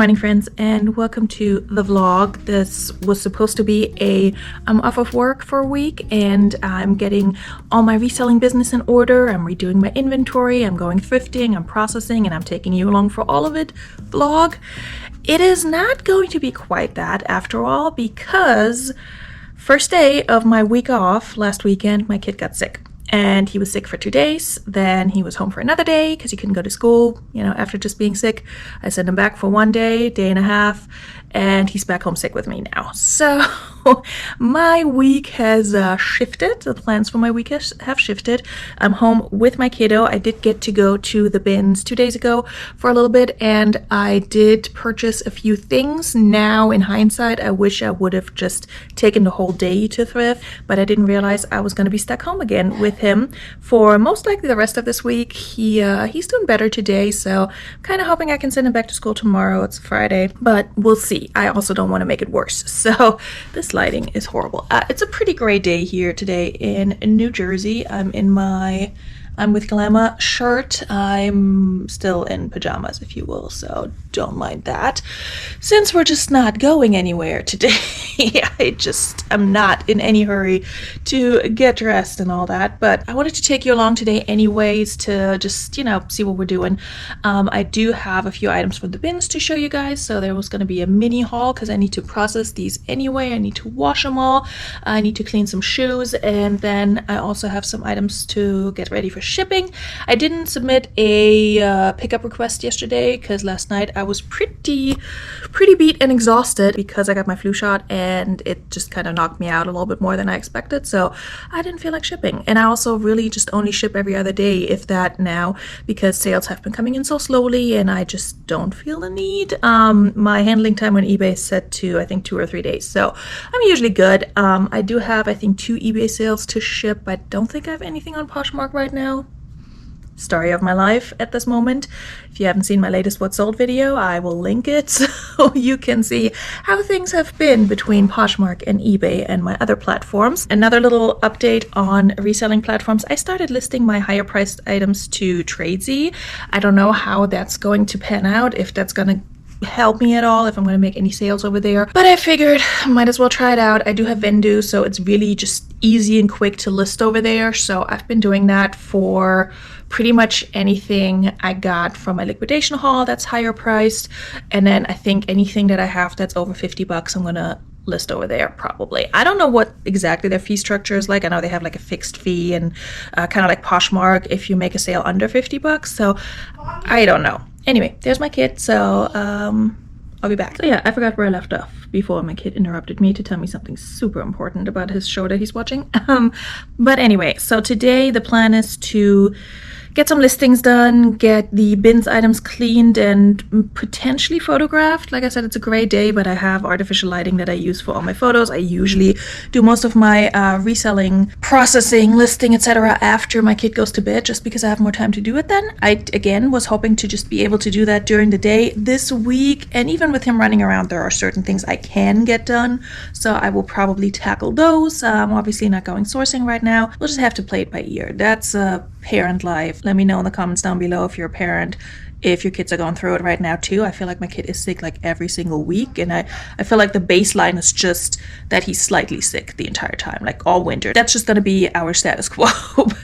morning, friends, and welcome to the vlog. This was supposed to be I'm off of work for a week and I'm getting all my reselling business in order. I'm redoing my inventory, I'm going thrifting, I'm processing, and I'm taking you along for all of it vlog. It is not going to be quite that after all, because first day of my week off last weekend, my kid got sick. And he was sick for 2 days. Then he was home for another day because he couldn't go to school, after just being sick. I sent him back for 1 day, day and a half, and he's back home sick with me now. So my week has shifted. The plans for my week have shifted. I'm home with my kiddo. I did get to go to the BINS 2 days ago for a little bit, and I did purchase a few things. Now, in hindsight, I wish I would have just taken the whole day to thrift, but I didn't realize I was going to be stuck home again with him for most likely the rest of this week. He's doing better today, so I'm kind of hoping I can send him back to school tomorrow. It's Friday, but we'll see. I also don't want to make it worse. So this lighting is horrible. It's a pretty gray day here today in New Jersey. I'm with Glamour shirt. I'm still in pajamas, if you will, so don't mind that. Since we're just not going anywhere today, I'm not in any hurry to get dressed and all that, but I wanted to take you along today anyways to just, see what we're doing. I do have a few items from the bins to show you guys, so there was going to be a mini haul because I need to process these anyway. I need to wash them all. I need to clean some shoes, and then I also have some items to get ready for shipping. I didn't submit a pickup request yesterday because last night I was pretty beat and exhausted because I got my flu shot and it just kind of knocked me out a little bit more than I expected, so I didn't feel like shipping. And I also really just only ship every other day, if that, now, because sales have been coming in so slowly and I just don't feel the need. My handling time on eBay is set to I think 2 or 3 days, so I'm usually good. I do have I think 2 eBay sales to ship. I don't think I have anything on Poshmark right now. Story of my life at this moment. If you haven't seen my latest What Sold video, I will link it so you can see how things have been between Poshmark and eBay and my other platforms. Another little update on reselling platforms. I started listing my higher priced items to Tradesy. I don't know how that's going to pan out, if that's going to help me at all, if I'm going to make any sales over there, but I figured I might as well try it out. I do have Vendu, so it's really just easy and quick to list over there, so I've been doing that for pretty much anything I got from my liquidation haul that's higher priced, and then I think anything that I have that's over $50 I'm gonna list over there probably. I don't know what exactly their fee structure is like. I know they have like a fixed fee and kind of like Poshmark if you make a sale under $50, so I don't know. Anyway, there's my kid, so I'll be back. So yeah, I forgot where I left off before my kid interrupted me to tell me something super important about his show that he's watching. But anyway, so today the plan is to get some listings done, get the bins items cleaned and potentially photographed. Like I said, it's a gray day, but I have artificial lighting that I use for all my photos. I usually do most of my reselling, processing, listing, etc. after my kid goes to bed, just because I have more time to do it then. I, again, was hoping to just be able to do that during the day this week, and even with him running around, there are certain things I can get done, so I will probably tackle those. I'm obviously not going sourcing right now. We'll just have to play it by ear. That's parent life. Let me know in the comments down below if you're a parent, if your kids are going through it right now too. I feel like my kid is sick like every single week, and I feel like the baseline is just that he's slightly sick the entire time, like all winter. That's just going to be our status quo.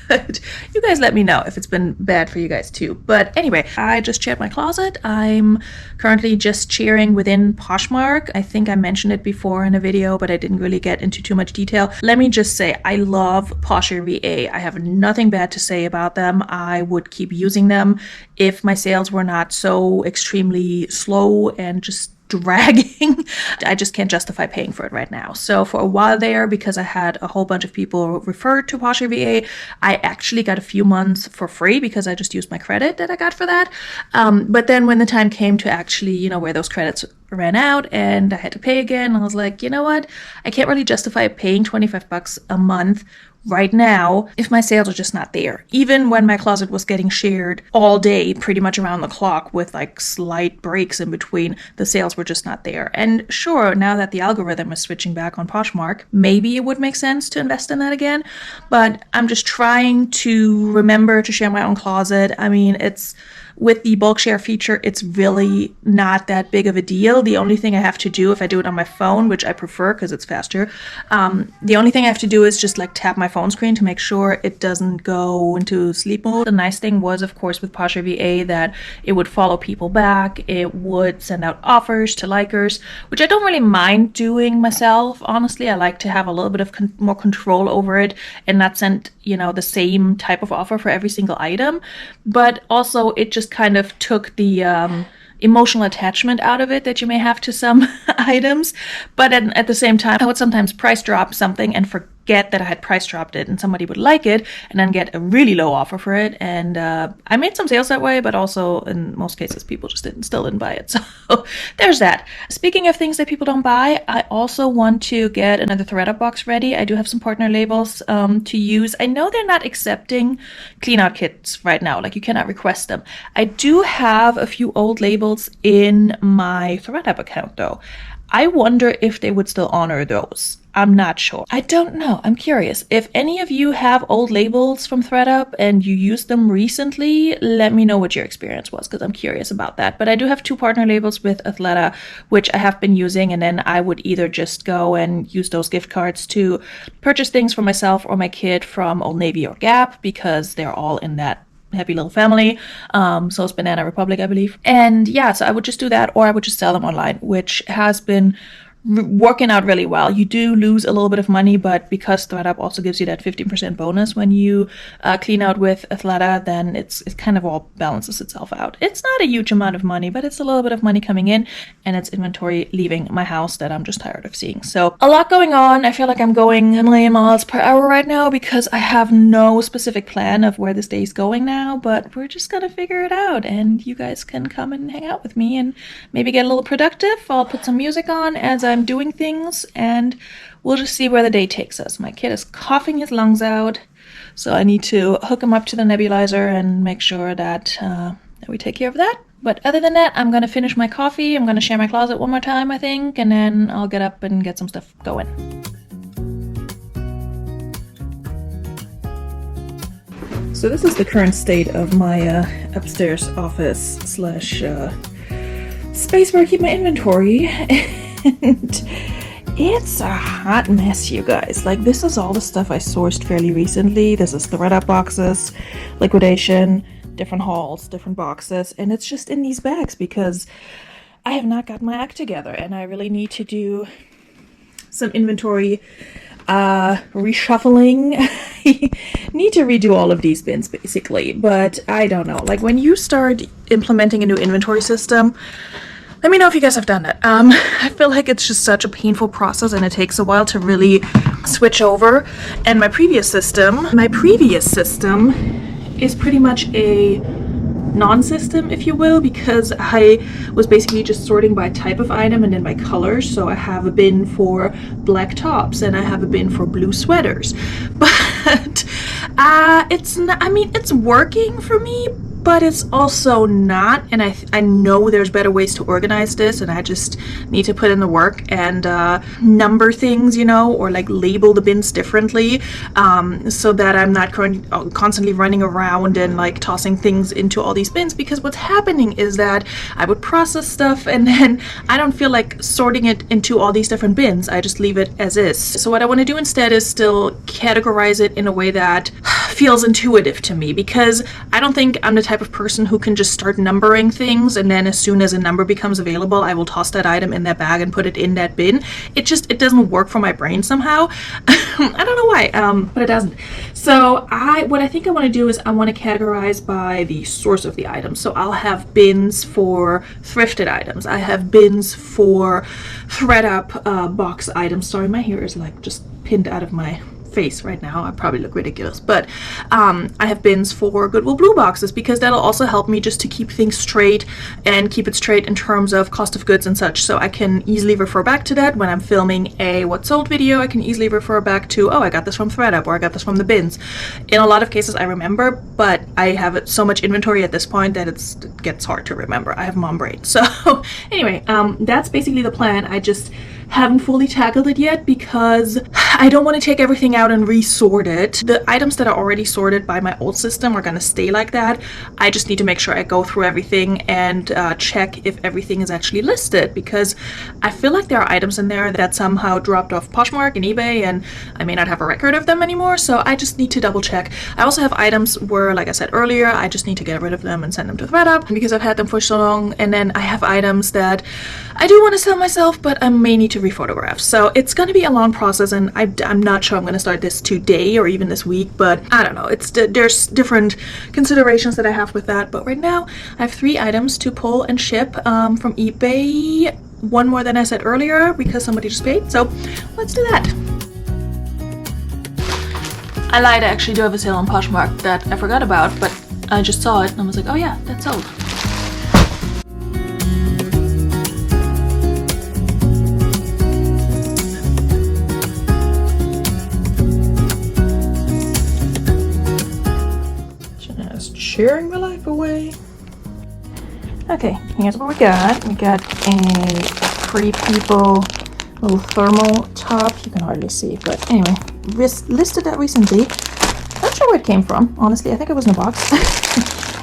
But you guys let me know if it's been bad for you guys too. But anyway, I just checked my closet. I'm currently just cheering within Poshmark. I think I mentioned it before in a video, but I didn't really get into too much detail. Let me just say, I love Posher VA. I have nothing bad to say about them. I would keep using them if my sales were not so extremely slow and just dragging. I just can't justify paying for it right now. So for a while there, because I had a whole bunch of people referred to Posher VA, I actually got a few months for free because I just used my credit that I got for that. But then when the time came to actually, where those credits ran out and I had to pay again, I was like, you know what? I can't really justify paying $25 a month right now if my sales are just not there. Even when my closet was getting shared all day, pretty much around the clock, with like slight breaks in between, the sales were just not there. And sure, now that the algorithm is switching back on Poshmark, maybe it would make sense to invest in that again, but I'm just trying to remember to share my own closet. I mean, it's with the bulk share feature, it's really not that big of a deal. The only thing I have to do if I do it on my phone, which I prefer because it's faster, the only thing I have to do is just like tap my phone screen to make sure it doesn't go into sleep mode. The nice thing was, of course, with Posture VA that it would follow people back. It would send out offers to likers, which I don't really mind doing myself. Honestly, I like to have a little bit of more control over it and not send, you know, the same type of offer for every single item. But also it just kind of took the emotional attachment out of it that you may have to some items. But at the same time, I would sometimes price drop something and forget that I had price dropped it and somebody would like it and then get a really low offer for it. And I made some sales that way, but also in most cases people just still didn't buy it. So there's that. Speaking of things that people don't buy, I also want to get another ThreadUp box ready. I do have some partner labels to use. I know they're not accepting clean out kits right now, like you cannot request them. I do have a few old labels in my ThreadUp account though. I wonder if they would still honor those. I'm not sure. I don't know. I'm curious. If any of you have old labels from ThreadUp and you used them recently, let me know what your experience was because I'm curious about that. But I do have 2 partner labels with Athleta, which I have been using, and then I would either just go and use those gift cards to purchase things for myself or my kid from Old Navy or Gap because they're all in that happy little family. So it's Banana Republic, I believe. And yeah, so I would just do that, or I would just sell them online, which has been working out really well. You do lose a little bit of money, but because ThreadUp also gives you that 15% bonus when you clean out with Athleta, then it kind of all balances itself out. It's not a huge amount of money, but it's a little bit of money coming in, and it's inventory leaving my house that I'm just tired of seeing. So a lot going on. I feel like I'm going a million miles per hour right now because I have no specific plan of where this day is going now, but we're just gonna figure it out, and you guys can come and hang out with me and maybe get a little productive. I'll put some music on as I'm doing things, and we'll just see where the day takes us. My kid is coughing his lungs out, so I need to hook him up to the nebulizer and make sure that we take care of that. But other than that, I'm gonna finish my coffee. I'm gonna share my closet one more time, I think, and then I'll get up and get some stuff going. So this is the current state of my upstairs office slash space where I keep my inventory. And it's a hot mess, you guys. Like, this is all the stuff I sourced fairly recently. This is the ThreadUp boxes, liquidation, different hauls, different boxes, and it's just in these bags because I have not got my act together, and I really need to do some inventory reshuffling. Need to redo all of these bins basically, but I don't know. Like, when you start implementing a new inventory system, let me know if you guys have done it. I feel like it's just such a painful process and it takes a while to really switch over. And my previous system is pretty much a non-system, if you will, because I was basically just sorting by type of item and then by color. So I have a bin for black tops and I have a bin for blue sweaters. But it's not, I mean, it's working for me, but it's also not, and I know there's better ways to organize this, and I just need to put in the work and number things, you know, or like label the bins differently, so that I'm not constantly running around and like tossing things into all these bins, because what's happening is that I would process stuff and then I don't feel like sorting it into all these different bins. I just leave it as is. So what I want to do instead is still categorize it in a way that feels intuitive to me, because I don't think I'm the type of person who can just start numbering things and then as soon as a number becomes available I will toss that item in that bag and put it in that bin. It doesn't work for my brain somehow. I don't know why, but it doesn't. So what I think I want to do is I want to categorize by the source of the item. So I'll have bins for thrifted items. I have bins for ThreadUp box items. Sorry, my hair is like just pinned out of my face right now. I probably look ridiculous, but I have bins for Goodwill Blue boxes, because that'll also help me just to keep things straight and keep it straight in terms of cost of goods and such. So I can easily refer back to that when I'm filming a what sold video. I can easily refer back to, oh, I got this from ThreadUp, or I got this from the bins. In a lot of cases I remember, but I have so much inventory at this point that it gets hard to remember. I have mom brain. So anyway, that's basically the plan. I just haven't fully tackled it yet because I don't want to take everything out and resort it. The items that are already sorted by my old system are going to stay like that. I just need to make sure I go through everything and check if everything is actually listed, because I feel like there are items in there that somehow dropped off Poshmark and eBay and I may not have a record of them anymore, so I just need to double check. I also have items where, like I said earlier, I just need to get rid of them and send them to ThredUp because I've had them for so long, and then I have items that I do want to sell myself but I may need to rephotograph. So it's going to be a long process, and I'm not sure I'm going to start this today or even this week, but I don't know. There's different considerations that I have with that, but right now I have 3 items to pull and ship from eBay. One more than I said earlier because somebody just paid, so let's do that. I lied, I actually do have a sale on Poshmark that I forgot about, but I just saw it and I was like, oh yeah, that's sold. Sharing my life away. Okay, here's what we got. We got a Pretty People little thermal top. You can hardly see, but anyway, listed that recently. Not sure where it came from, honestly. I think it was in a box.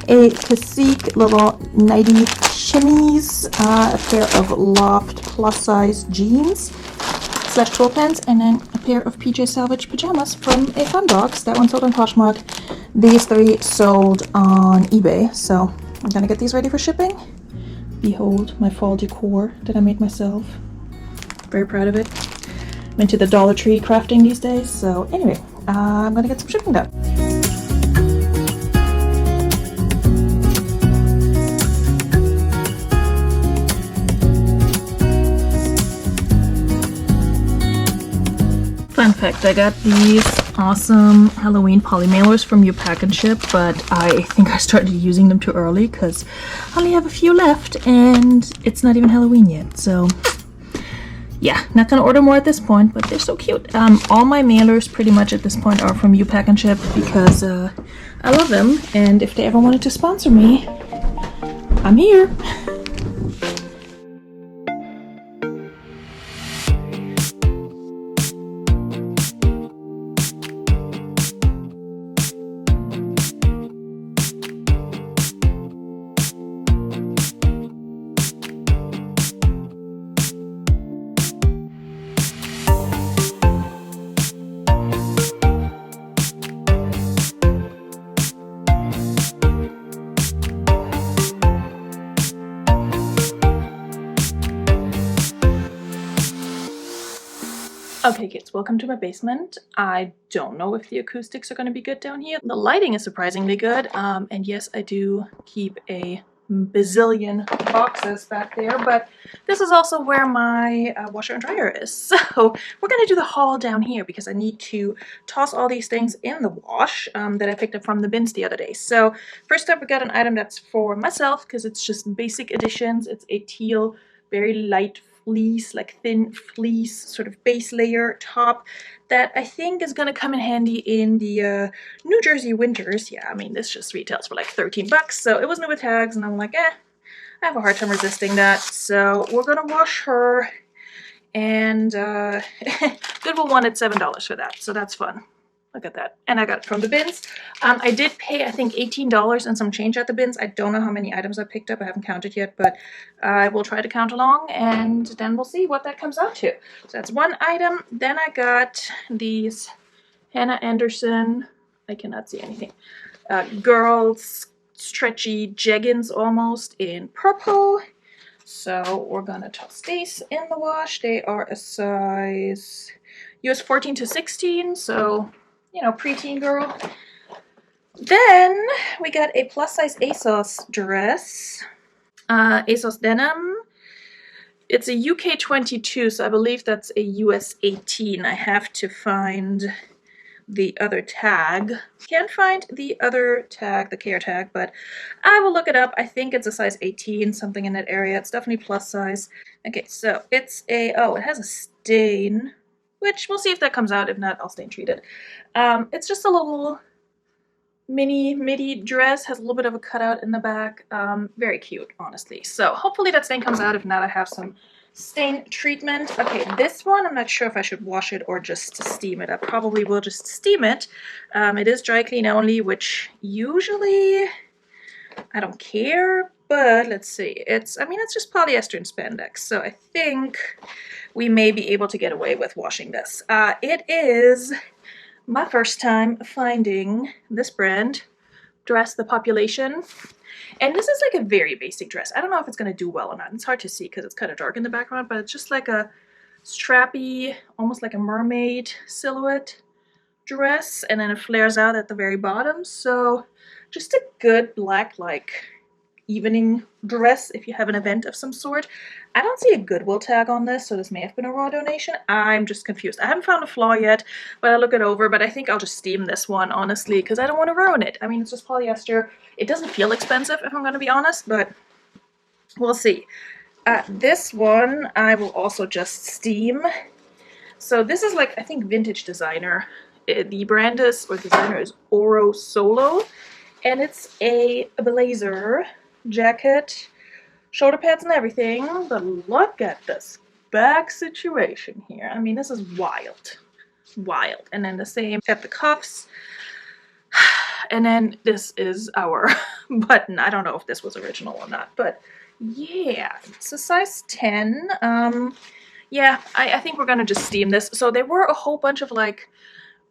A Cacique little nighty shimmies, a pair of Loft plus size jeans / twill pants, and then a pair of PJ Salvage pajamas from a fun box. That one sold on Poshmark. These 3 sold on eBay, so I'm gonna get these ready for shipping. Behold my fall decor that I made myself. Very proud of it. I'm into the Dollar Tree crafting these days, so anyway, I'm gonna get some shipping done. Fun fact, I got these awesome Halloween poly mailers from Pack and Ship, but I think I started using them too early because I only have a few left and it's not even Halloween yet, so yeah, not gonna order more at this point, but they're so cute. All my mailers pretty much at this point are from Pack and Ship because I love them, and if they ever wanted to sponsor me, I'm here. Okay kids, welcome to my basement. I don't know if the acoustics are going to be good down here. The lighting is surprisingly good, and yes, I do keep a bazillion boxes back there, but this is also where my washer and dryer is. So we're going to do the haul down here because I need to toss all these things in the wash that I picked up from the bins the other day. So first up, we got an item that's for myself because it's just basic additions. It's a teal, very light fleece, like thin fleece sort of base layer top that I think is gonna come in handy in the New Jersey winters. Yeah, I mean, this just retails for like 13 bucks, so it was new with tags, and I'm like, I have a hard time resisting that. So we're gonna wash her, and Goodwill wanted $7 for that, so that's fun. Look at that. And I got it from the bins. I did pay, I think, $18 and some change at the bins. I don't know how many items I picked up. I haven't counted yet, but I will try to count along, and then we'll see what that comes out to. So that's one item. Then I got these Hannah Anderson, I cannot see anything, girls stretchy jeggings almost in purple. So we're gonna toss these in the wash. They are a size US 14 to 16, so you know, preteen girl. Then we got a plus size ASOS dress, ASOS denim. It's a UK 22, so I believe that's a US 18. I have to find the other tag. Can't find the other tag, the care tag, but I will look it up. I think it's a size 18, something in that area. It's definitely plus size. Okay, so it's a, oh, it has a stain, which we'll see if that comes out. If not, I'll stain treat it. It's just a little mini midi dress, has a little bit of a cutout in the back. Very cute, honestly. So hopefully that stain comes out. If not, I have some stain treatment. Okay, this one, I'm not sure if I should wash it or just steam it. I probably will just steam it. It is dry clean only, which usually I don't care, but let's see. I mean, it's just polyester and spandex, so I think we may be able to get away with washing this. It is my first time finding this brand, Dress the Population. And this is like a very basic dress. I don't know if it's going to do well or not. It's hard to see because it's kind of dark in the background, but it's just like a strappy, almost like a mermaid silhouette dress. And then it flares out at the very bottom. So just a good black, like, evening dress if you have an event of some sort. I don't see a Goodwill tag on this, so this may have been a raw donation. I'm just confused. I haven't found a flaw yet, but I'll look it over. But I think I'll just steam this one, honestly, because I don't want to ruin it. I mean, it's just polyester. It doesn't feel expensive, if I'm going to be honest, but we'll see. This one I will also just steam. So this is like, I think, vintage designer. The brand is, or designer is Oro Solo, and it's a blazer jacket, shoulder pads and everything, but look at this back situation here. I mean, this is wild. And then the same at the cuffs, and then this is our button. I don't know if this was original or not, but yeah, it's a size 10. Yeah, I think we're gonna just steam this. So there were a whole bunch of like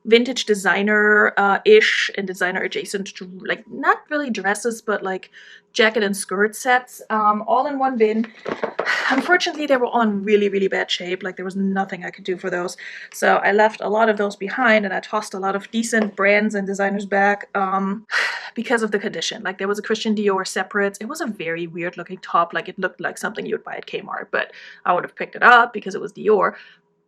vintage designer ish and designer adjacent, like not really dresses, but like jacket and skirt sets, all in one bin. Unfortunately, they were all in really, really bad shape. Like there was nothing I could do for those. So I left a lot of those behind, and I tossed a lot of decent brands and designers back because of the condition. Like there was a Christian Dior separates. It was a very weird looking top. Like it looked like something you would buy at Kmart, but I would have picked it up because it was Dior.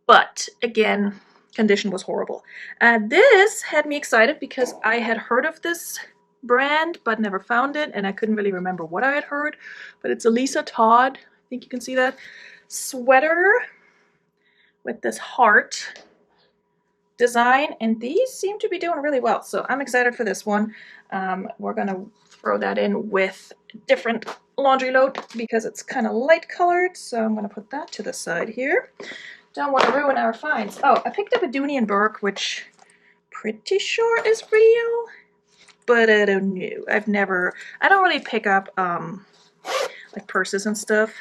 But again, condition was horrible. This had me excited because I had heard of this brand but never found it, and I couldn't really remember what I had heard. But it's a Lisa Todd, I think you can see that, sweater with this heart design, and these seem to be doing really well, so I'm excited for this one. We're gonna throw that in with different laundry load because it's kind of light colored, so I'm gonna put that to the side here. Don't want to ruin our finds. Oh, I picked up a Dooney and Burke, which pretty sure is real, but I don't know. I don't really pick up like purses and stuff.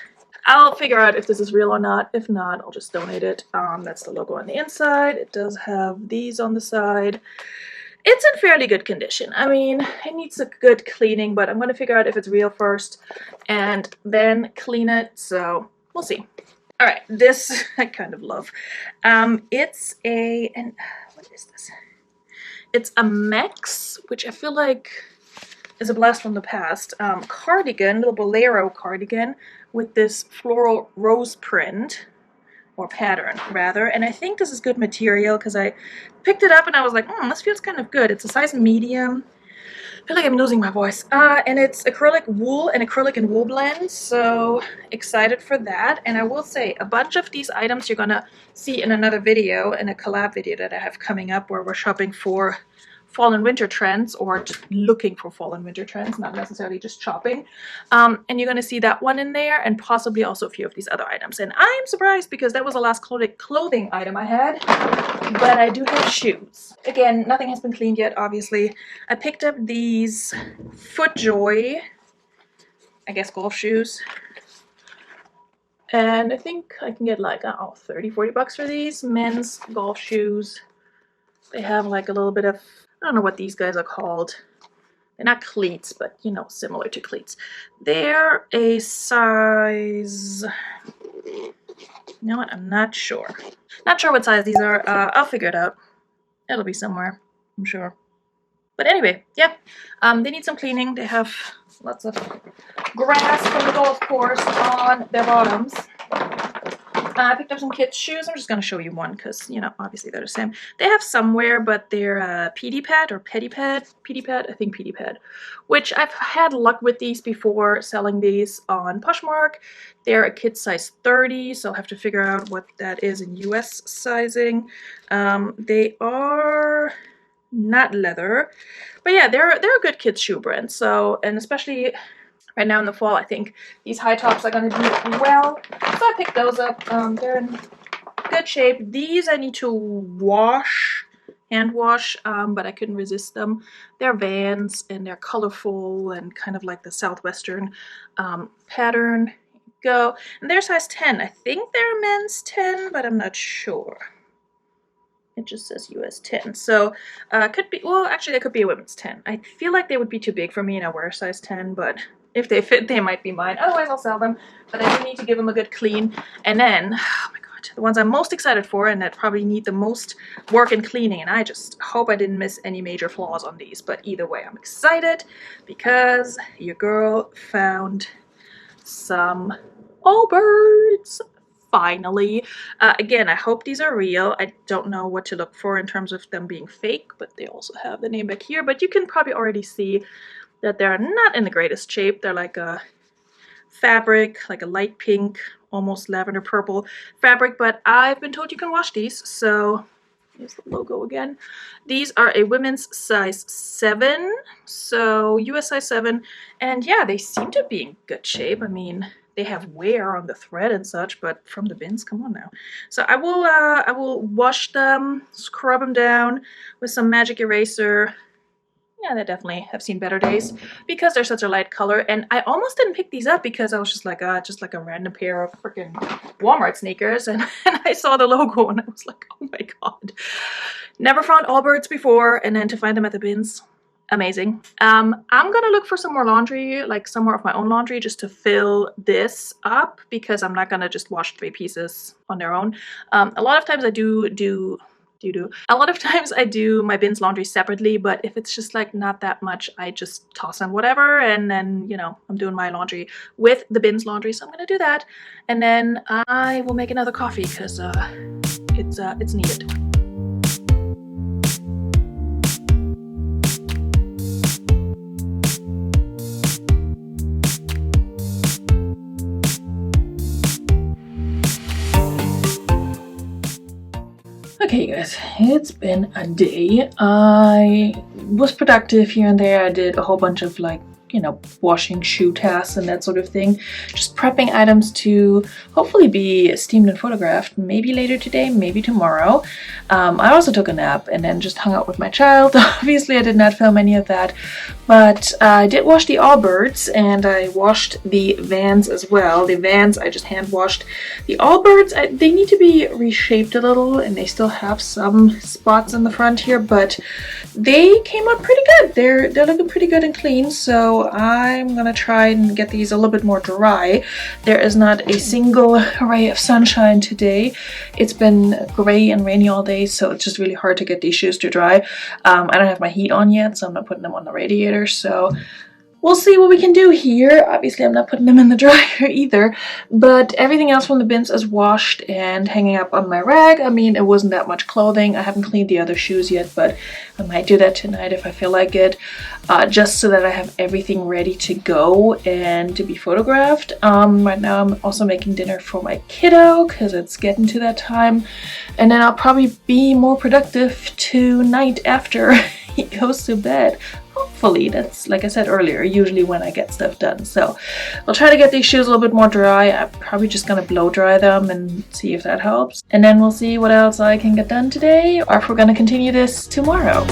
I'll figure out if this is real or not. If not, I'll just donate it. That's the logo on the inside. It does have these on the side. It's in fairly good condition. I mean, it needs a good cleaning, but I'm going to figure out if it's real first and then clean it, so we'll see. All right, this I kind of love. It's what is this? It's a Mex, which I feel like is a blast from the past. Cardigan, little bolero cardigan with this floral rose print, or pattern rather. And I think this is good material because I picked it up and I was like, this feels kind of good. It's a size medium. I feel like I'm losing my voice. And it's acrylic wool and acrylic and wool blend, so excited for that. And I will say, a bunch of these items you're gonna see in another video, in a collab video that I have coming up, where we're shopping for fall and winter trends, or just looking for fall and winter trends, not necessarily just shopping. And you're going to see that one in there, and possibly also a few of these other items. And I'm surprised because that was the last clothing item I had, but I do have shoes. Again, nothing has been cleaned yet, obviously. I picked up these FootJoy, I guess, golf shoes. And I think I can get like, 30, 40 bucks for these men's golf shoes. They have like a little bit of, I don't know what these guys are called. They're not cleats, but you know, similar to cleats. They're a size, you know what, I'm not sure. Not sure what size these are. I'll figure it out. It'll be somewhere, I'm sure. But anyway, yeah, they need some cleaning. They have lots of grass from the golf course on their bottoms. I picked up some kids' shoes. I'm just going to show you one because, you know, obviously they're the same. They have somewhere, but they're PD pad or petty pad. PD pad? I think PD pad. Which I've had luck with these before, selling these on Poshmark. They're a kid size 30, so I'll have to figure out what that is in US sizing. They are not leather. But yeah, they're a good kids' shoe brand. So, and especially right now in the fall. I think these high tops are going to do well. So I picked those up. They're in good shape. These I need to wash, hand wash, but I couldn't resist them. They're Vans and they're colorful and kind of like the Southwestern pattern. Go. And they're size 10. I think they're men's 10, but I'm not sure. It just says US 10. So could be, well, actually they could be a women's 10. I feel like they would be too big for me and I wear a size 10, but if they fit, they might be mine. Otherwise I'll sell them, but I do need to give them a good clean. And then, oh my God, the ones I'm most excited for and that probably need the most work and cleaning, and I just hope I didn't miss any major flaws on these, but either way I'm excited because your girl found some Allbirds. Finally. Again, I hope these are real. I don't know what to look for in terms of them being fake, but they also have the name back here. But you can probably already see that they're not in the greatest shape. They're like a fabric, like a light pink, almost lavender purple fabric, but I've been told you can wash these, so here's the logo again. These are a women's size 7, so US size 7, and yeah, they seem to be in good shape. I mean, they have wear on the thread and such, but from the bins, come on now. So I will wash them, scrub them down with some magic eraser. Yeah, they definitely have seen better days because they're such a light color. And I almost didn't pick these up because I was just like a random pair of freaking Walmart sneakers, and I saw the logo and I was like, oh my God. Never found Allbirds before, and then to find them at the bins, amazing. I'm gonna look for some more laundry, like some more of my own laundry, just to fill this up because I'm not gonna just wash 3 pieces on their own. A lot of times I do my bins laundry separately, but if it's just like not that much, I just toss in whatever, and then, you know, I'm doing my laundry with the bins laundry, so I'm gonna do that, and then I will make another coffee because it's needed. Okay, you guys, it's been a day. I was productive here and there. I did a whole bunch of, like, you know, washing shoe tasks and that sort of thing. Just prepping items to hopefully be steamed and photographed, maybe later today, maybe tomorrow. I also took a nap and then just hung out with my child. Obviously, I did not film any of that, but I did wash the Allbirds and I washed the Vans as well. The Vans I just hand washed. The Allbirds, they need to be reshaped a little and they still have some spots in the front here, but they came out pretty good. They're looking pretty good and clean, so I'm gonna try and get these a little bit more dry. There is not a single ray of sunshine today. It's been gray and rainy all day, so it's just really hard to get these shoes to dry. I don't have my heat on yet, so I'm not putting them on the radiator, so we'll see what we can do here. Obviously, I'm not putting them in the dryer either, but everything else from the bins is washed and hanging up on my rack. I mean, it wasn't that much clothing. I haven't cleaned the other shoes yet, but I might do that tonight if I feel like it, just so that I have everything ready to go and to be photographed. Right now, I'm also making dinner for my kiddo because it's getting to that time, and then I'll probably be more productive tonight after he goes to bed. Hopefully, that's, like I said earlier, usually when I get stuff done. So I'll try to get these shoes a little bit more dry. I'm probably just gonna blow dry them and see if that helps. And then we'll see what else I can get done today, or if we're gonna continue this tomorrow.